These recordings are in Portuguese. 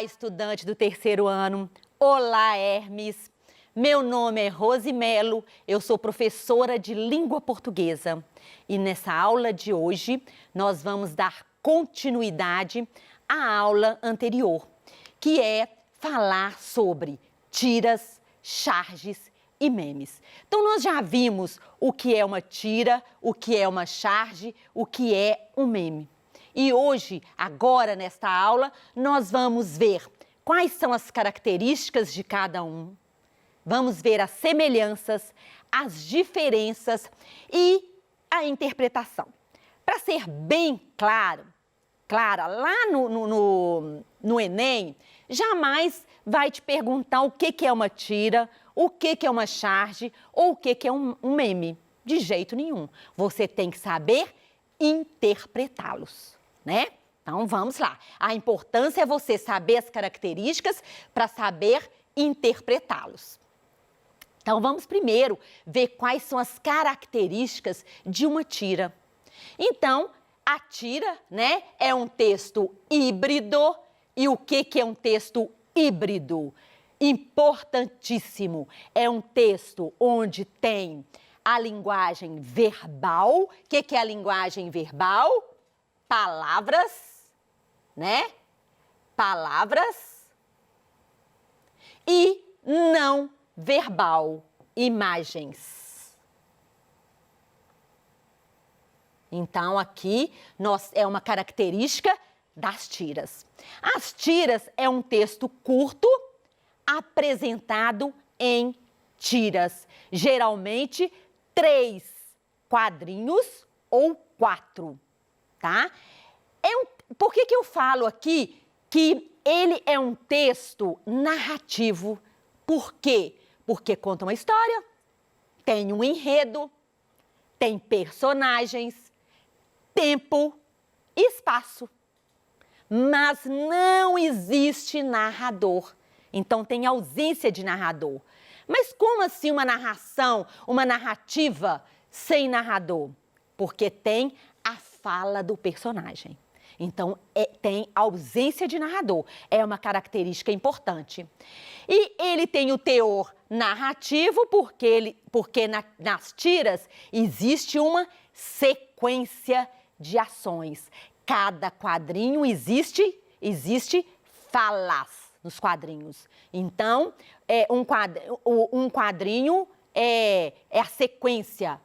estudante do terceiro ano. Olá, Hermes. Meu nome é Rose Melo, eu sou professora de língua portuguesa. E nessa aula de hoje, nós vamos dar continuidade à aula anterior, que é falar sobre tiras, charges e memes. Então, nós já vimos o que é uma tira, o que é uma charge, o que é um meme. E hoje, agora nesta aula, nós vamos ver quais são as características de cada um, vamos ver as semelhanças, as diferenças e a interpretação. Para ser bem clara, lá no Enem, jamais vai te perguntar o que é uma tira, o que é uma charge ou o que é um meme. De jeito nenhum. Você tem que saber interpretá-los, né? Então, vamos lá. A importância é você saber as características para saber interpretá-los. Então, vamos primeiro ver quais são as características de uma tira. Então, a tira, né, é um texto híbrido. E o que é um texto híbrido? Importantíssimo. É um texto onde tem a linguagem verbal. O que é a linguagem verbal? Palavras, né? Palavras. E não verbal, imagens. Então, aqui é uma característica das tiras. As tiras é um texto curto apresentado em tiras, geralmente 3 quadrinhos ou 4, tá? Por que eu falo aqui que ele é um texto narrativo? Por quê? Porque conta uma história, tem um enredo, tem personagens, tempo e espaço. Mas não existe narrador. Então, tem ausência de narrador. Mas como assim uma narração, uma narrativa sem narrador? Porque tem a fala do personagem. Então, tem ausência de narrador. É uma característica importante. E ele tem o teor narrativo porque nas tiras existe uma sequência de ações. Cada quadrinho existe falas nos quadrinhos. Então, um quadrinho é a sequência,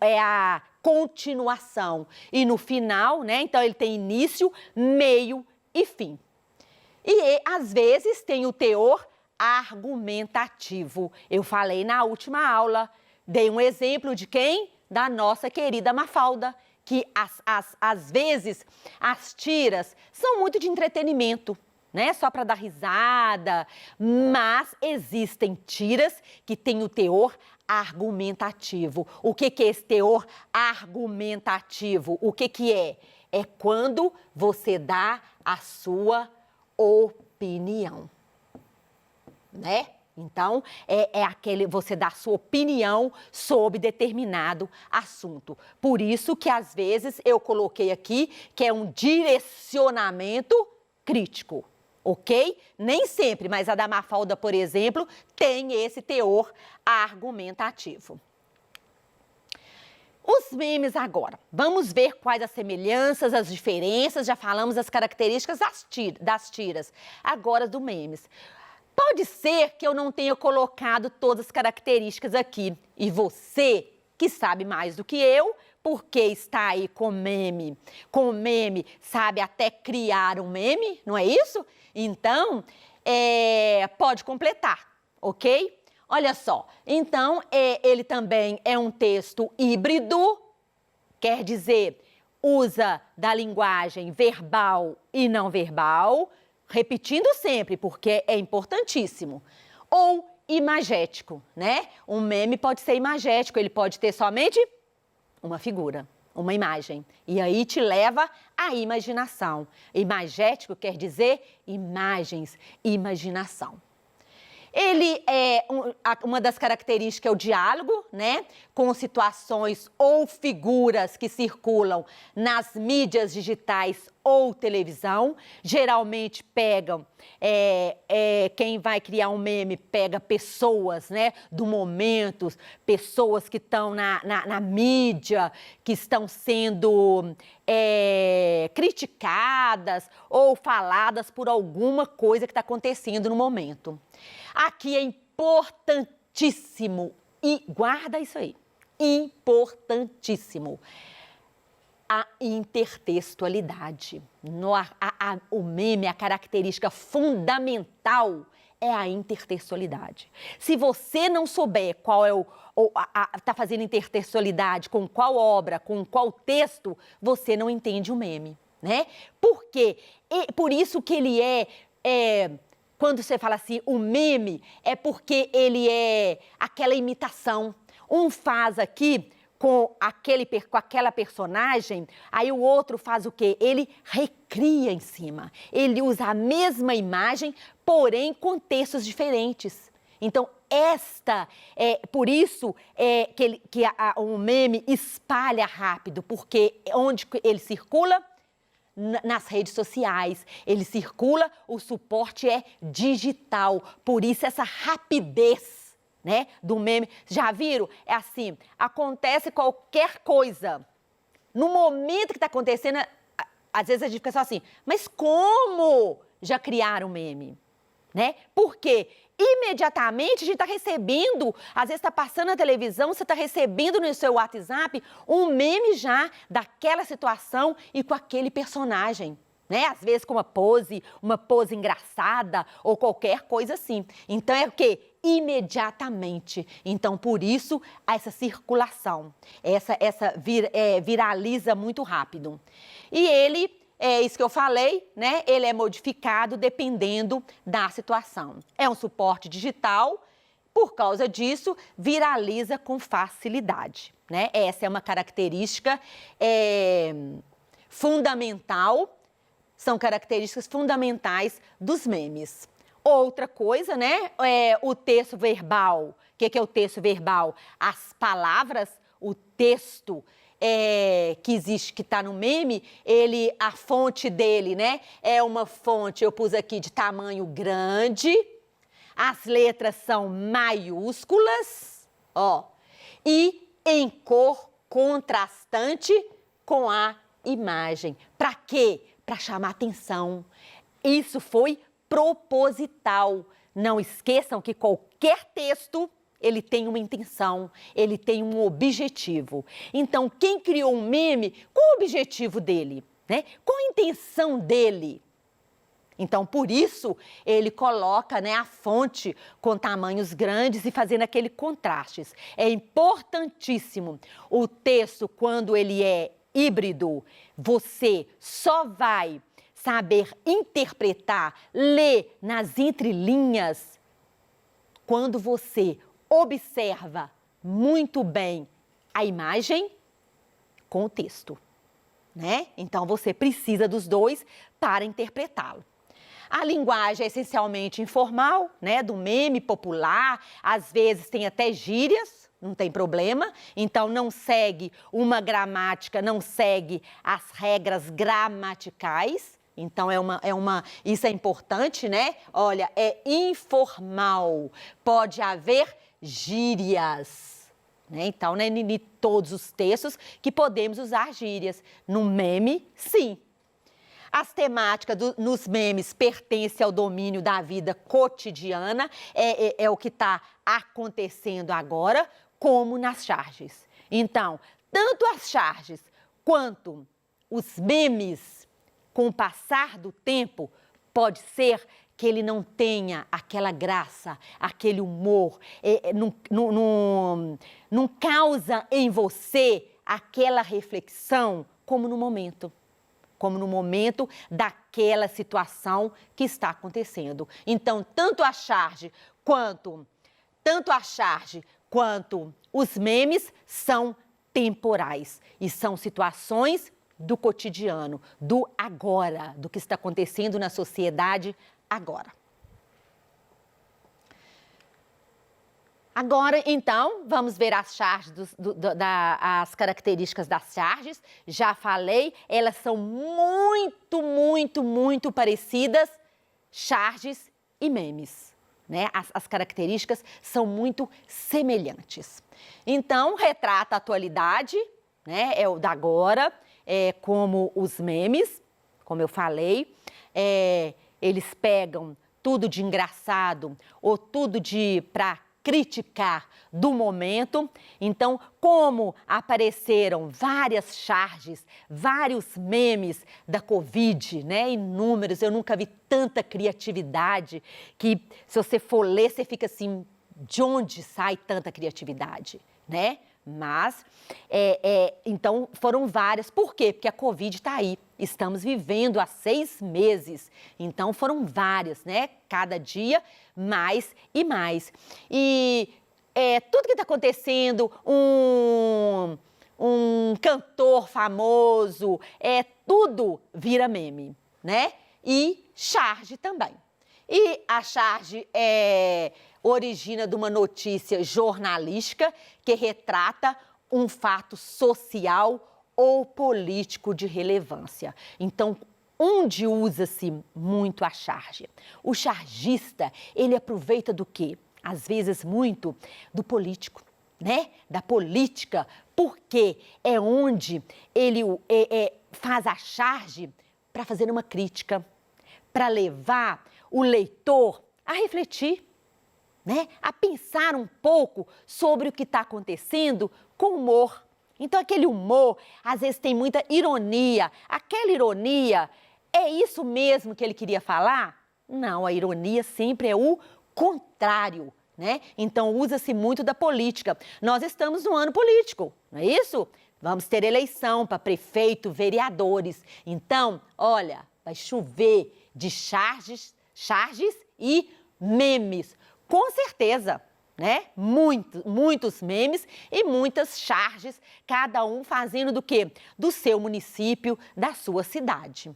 é a continuação. E no final, né? Então, ele tem início, meio e fim. E, às vezes, tem o teor argumentativo. Eu falei na última aula, dei um exemplo de quem? Da nossa querida Mafalda, que às vezes as tiras são muito de entretenimento, né? Só para dar risada, mas existem tiras que têm o teor argumentativo. O que é esse teor argumentativo? O que é? É quando você dá a sua opinião, né? Então, você dá a sua opinião sobre determinado assunto. Por isso que, às vezes, eu coloquei aqui que é um direcionamento crítico, ok? Nem sempre, mas a da Mafalda, por exemplo, tem esse teor argumentativo. Os memes agora. Vamos ver quais as semelhanças, as diferenças. Já falamos das características das tiras. Agora, do memes. Pode ser que eu não tenha colocado todas as características aqui. E você, que sabe mais do que eu, porque está aí com meme, sabe até criar um meme, não é isso? Então, pode completar, ok? Olha só, então, ele também é um texto híbrido, quer dizer, usa da linguagem verbal e não verbal, repetindo sempre, porque é importantíssimo. Ou imagético, né? Um meme pode ser imagético, ele pode ter somente uma figura, uma imagem. E aí te leva à imaginação. Imagético quer dizer imagens, imaginação. Ele uma das características é o diálogo, né? Com situações ou figuras que circulam nas mídias digitais ou televisão. Geralmente pegam, quem vai criar um meme pega pessoas, né? Do momento, pessoas que estão na mídia, que estão sendo criticadas ou faladas por alguma coisa que está acontecendo no momento. Aqui é importantíssimo, e guarda isso aí, importantíssimo, a intertextualidade. O meme, a característica fundamental é a intertextualidade. Se você não souber qual é tá fazendo intertextualidade com qual obra, com qual texto, você não entende o meme, né? Por quê? Por isso que ele quando você fala assim, o meme, é porque ele é aquela imitação. Um faz aqui com aquela personagem, aí o outro faz o quê? Ele recria em cima. Ele usa a mesma imagem, porém com textos diferentes. Então, por isso o meme espalha rápido, porque onde ele circula? Nas redes sociais, ele circula, o suporte é digital, por isso essa rapidez, né, do meme. Já viram? É assim, acontece qualquer coisa, no momento que está acontecendo, às vezes a gente fica só assim, mas como já criaram meme? Né? Porque imediatamente a gente está recebendo, às vezes está passando na televisão, você está recebendo no seu WhatsApp um meme já daquela situação e com aquele personagem, né? Às vezes com uma pose engraçada ou qualquer coisa assim. Então é o quê? Imediatamente. Então por isso essa circulação, viraliza muito rápido. E ele isso que eu falei, né? Ele é modificado dependendo da situação. É um suporte digital, por causa disso, viraliza com facilidade, né? Essa é uma característica fundamental, são características fundamentais dos memes. Outra coisa, né? O texto verbal. O que é o texto verbal? As palavras, o texto que existe, que está no meme, a fonte dele, né? É uma fonte, eu pus aqui, de tamanho grande, as letras são maiúsculas, ó, e em cor contrastante com a imagem. Para quê? Para chamar atenção. Isso foi proposital. Não esqueçam que qualquer texto ele tem uma intenção, ele tem um objetivo. Então, quem criou um meme, qual o objetivo dele? Né? Qual a intenção dele? Então, por isso, ele coloca, né, a fonte com tamanhos grandes e fazendo aquele contrastes. É importantíssimo. O texto, quando ele é híbrido, você só vai saber interpretar, ler nas entrelinhas, quando você observa muito bem a imagem com o texto, né? Então, você precisa dos dois para interpretá-lo. A linguagem é essencialmente informal, né? Do meme popular, às vezes tem até gírias, não tem problema. Então, não segue uma gramática, não segue as regras gramaticais. Então, isso é importante, né? Olha, é informal, pode haver gírias, né? Então, não é em todos os textos que podemos usar gírias. No meme, sim. As temáticas nos memes pertencem ao domínio da vida cotidiana, é o que está acontecendo agora, como nas charges. Então, tanto as charges quanto os memes, com o passar do tempo, pode ser que ele não tenha aquela graça, aquele humor, não causa em você aquela reflexão como no momento daquela situação que está acontecendo. Então, tanto a charge quanto os memes são temporais e são situações do cotidiano, do agora, do que está acontecendo na sociedade agora. Agora, então, vamos ver as charges, as características das charges. Já falei, elas são muito parecidas, charges e memes, né? As características são muito semelhantes. Então, retrata a atualidade, né? É o da agora, como os memes, como eu falei, eles pegam tudo de engraçado ou tudo para criticar do momento. Então, como apareceram várias charges, vários memes da Covid, né? Inúmeros, eu nunca vi tanta criatividade que, se você for ler, você fica assim, de onde sai tanta criatividade, né? Mas, então, foram várias. Por quê? Porque a Covid está aí. Estamos vivendo há 6 meses. Então, foram várias, né? Cada dia, mais e mais. E tudo que está acontecendo, um cantor famoso, tudo vira meme, né? E charge também. E a charge origina de uma notícia jornalística que retrata um fato social ou político de relevância. Então, onde usa-se muito a charge? O chargista, ele aproveita do quê? Às vezes muito do político, né? Da política, porque é onde ele faz a charge para fazer uma crítica, para levar o leitor a refletir, né? A pensar um pouco sobre o que está acontecendo com humor. Então, aquele humor, às vezes, tem muita ironia. Aquela ironia, é isso mesmo que ele queria falar? Não, a ironia sempre é o contrário, né? Então, usa-se muito da política. Nós estamos no ano político, não é isso? Vamos ter eleição para prefeito, vereadores. Então, olha, vai chover de charges e memes. Com certeza, né? Muitos memes e muitas charges, cada um fazendo do quê? Do seu município, da sua cidade.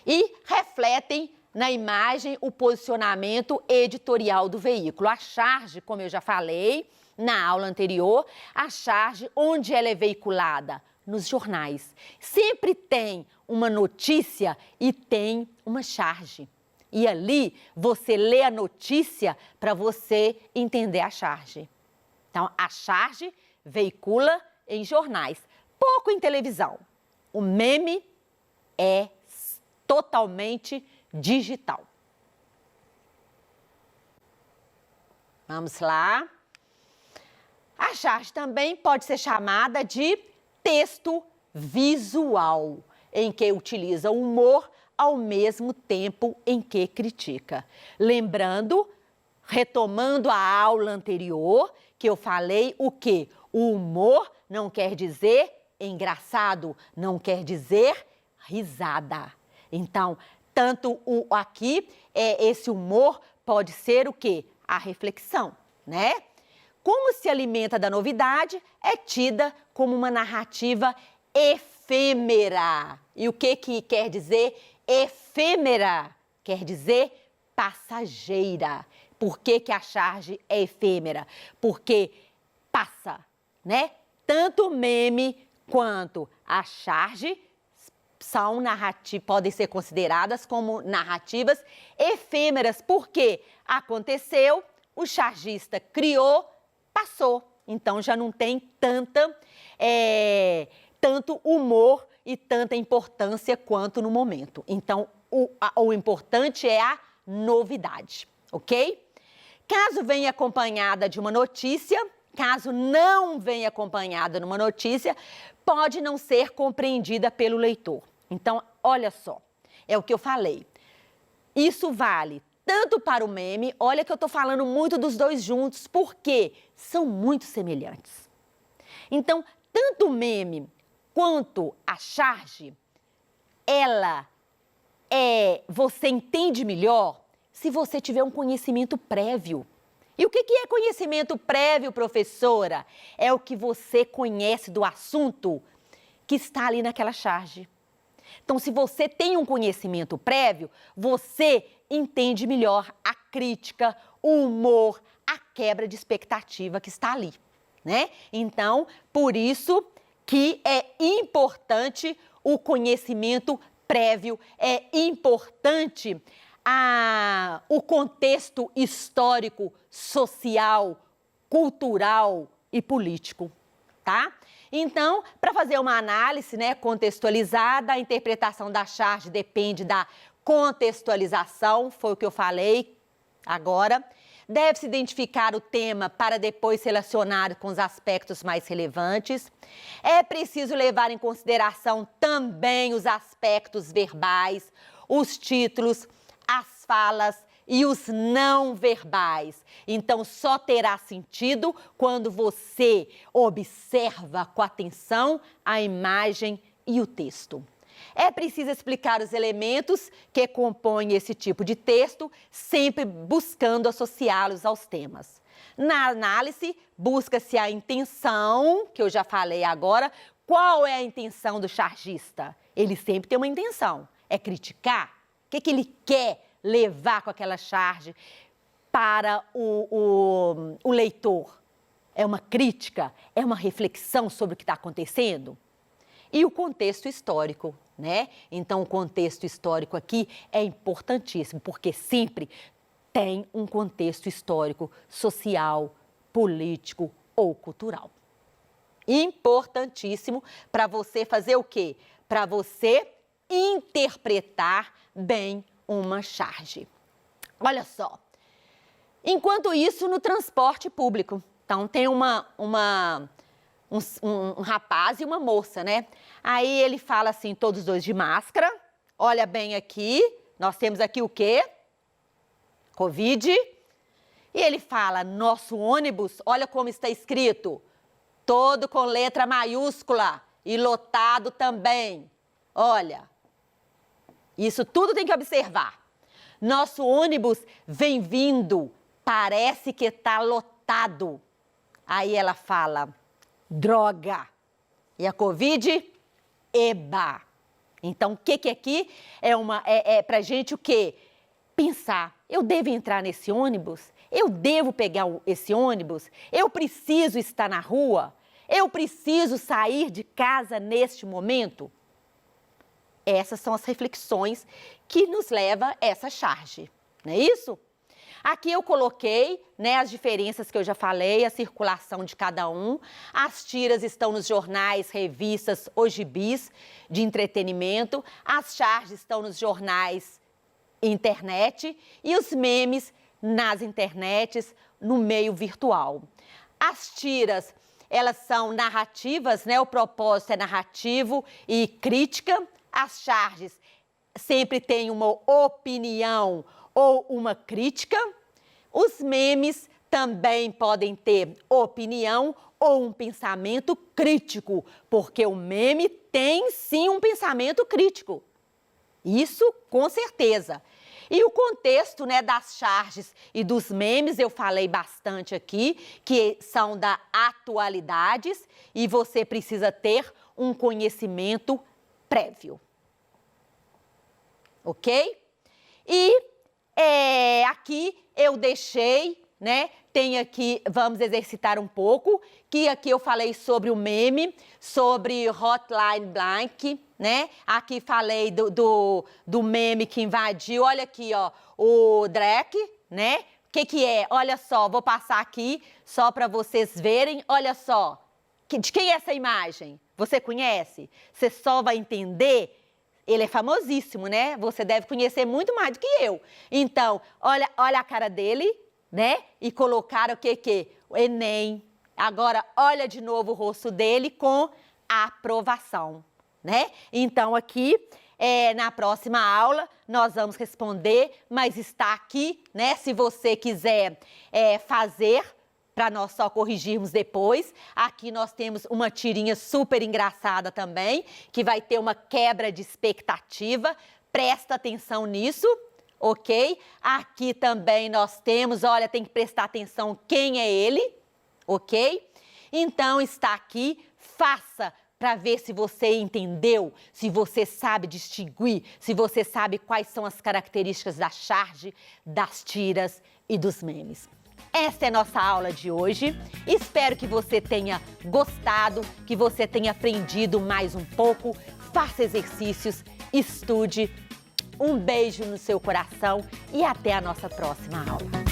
E refletem na imagem o posicionamento editorial do veículo. A charge, como eu já falei na aula anterior, a charge, onde ela é veiculada? Nos jornais. Sempre tem uma notícia e tem uma charge. E ali você lê a notícia para você entender a charge. Então, a charge veicula em jornais, pouco em televisão. O meme é totalmente digital. Vamos lá. A charge também pode ser chamada de texto visual, em que utiliza o humor ao mesmo tempo em que critica. Lembrando, retomando a aula anterior, que eu falei o quê? O humor não quer dizer engraçado, não quer dizer risada. Então, tanto aqui, esse humor pode ser o quê? A reflexão, né? Como se alimenta da novidade, é tida como uma narrativa efêmera. E o que quer dizer efêmera? Quer dizer passageira. Por que a charge é efêmera? Porque passa, né? Tanto o meme quanto a charge são podem ser consideradas como narrativas efêmeras. Porque aconteceu, o chargista criou, passou. Então, já não tem tanto humor e tanta importância quanto no momento. Então, o importante é a novidade, ok? Caso venha acompanhada de uma notícia, caso não venha acompanhada de uma notícia, pode não ser compreendida pelo leitor. Então, olha só, é o que eu falei. Isso vale tanto para o meme, olha que eu estou falando muito dos dois juntos, porque são muito semelhantes. Então, tanto o meme quanto a charge, você entende melhor se você tiver um conhecimento prévio. E o que é conhecimento prévio, professora? É o que você conhece do assunto que está ali naquela charge. Então, se você tem um conhecimento prévio, você entende melhor a crítica, o humor, a quebra de expectativa que está ali, né? Então, por isso que é importante o conhecimento prévio, é importante o contexto histórico, social, cultural e político, tá? Então, para fazer uma análise, né, contextualizada, a interpretação da charge depende da contextualização, foi o que eu falei agora. Deve-se identificar o tema para depois relacionar com os aspectos mais relevantes. É preciso levar em consideração também os aspectos verbais, os títulos, as falas e os não verbais. Então, só terá sentido quando você observa com atenção a imagem e o texto. É preciso explicar os elementos que compõem esse tipo de texto, sempre buscando associá-los aos temas. Na análise, busca-se a intenção, que eu já falei agora. Qual é a intenção do chargista? Ele sempre tem uma intenção, é criticar. O que ele quer levar com aquela charge para o leitor? É uma crítica? É uma reflexão sobre o que está acontecendo? E o contexto histórico, né? Então, o contexto histórico aqui é importantíssimo, porque sempre tem um contexto histórico, social, político ou cultural. Importantíssimo para você fazer o quê? Para você interpretar bem uma charge. Olha só, enquanto isso no transporte público, então tem um rapaz e uma moça, né? Aí ele fala assim, todos dois de máscara, olha bem aqui, nós temos aqui o quê? Covid. E ele fala, nosso ônibus, olha como está escrito, todo com letra maiúscula e lotado também. Olha, isso tudo tem que observar. Nosso ônibus vem vindo, parece que está lotado. Aí ela fala, droga. E a Covid, eba. Então, o que aqui é pra gente o quê? Pensar, eu devo entrar nesse ônibus? Eu devo pegar esse ônibus? Eu preciso estar na rua? Eu preciso sair de casa neste momento? Essas são as reflexões que nos levam a essa charge, não é isso? Aqui eu coloquei, né, as diferenças que eu já falei, a circulação de cada um. As tiras estão nos jornais, revistas ou gibis de entretenimento. As charges estão nos jornais internet e os memes nas internets, no meio virtual. As tiras, elas são narrativas, né? O propósito é narrativo e crítica. As charges sempre têm uma opinião ou uma crítica. Os memes também podem ter opinião ou um pensamento crítico, porque o meme tem sim um pensamento crítico. Isso com certeza. E o contexto, né, das charges e dos memes, eu falei bastante aqui, que são da atualidades e você precisa ter um conhecimento prévio. Ok? E aqui eu deixei, né? Tem aqui, vamos exercitar um pouco, que aqui eu falei sobre o meme, sobre Hotline Blank, né? Aqui falei do meme que invadiu, olha aqui, ó, o Drake, né? O que é? Olha só, vou passar aqui só para vocês verem, olha só. De quem é essa imagem? Você conhece? Você só vai entender. Ele é famosíssimo, né? Você deve conhecer muito mais do que eu. Então, olha a cara dele, né? E colocaram o quê? O Enem. Agora, olha de novo o rosto dele com a aprovação, né? Então, aqui, na próxima aula, nós vamos responder, mas está aqui, né? Se você quiser fazer, para nós só corrigirmos depois. Aqui nós temos uma tirinha super engraçada também, que vai ter uma quebra de expectativa. Presta atenção nisso, ok? Aqui também nós temos, olha, tem que prestar atenção quem é ele, ok? Então está aqui, faça para ver se você entendeu, se você sabe distinguir, se você sabe quais são as características da charge, das tiras e dos memes. essa é nossa aula de hoje. Espero que você tenha gostado, que você tenha aprendido mais um pouco. Faça exercícios, estude. Um beijo no seu coração e até a nossa próxima aula.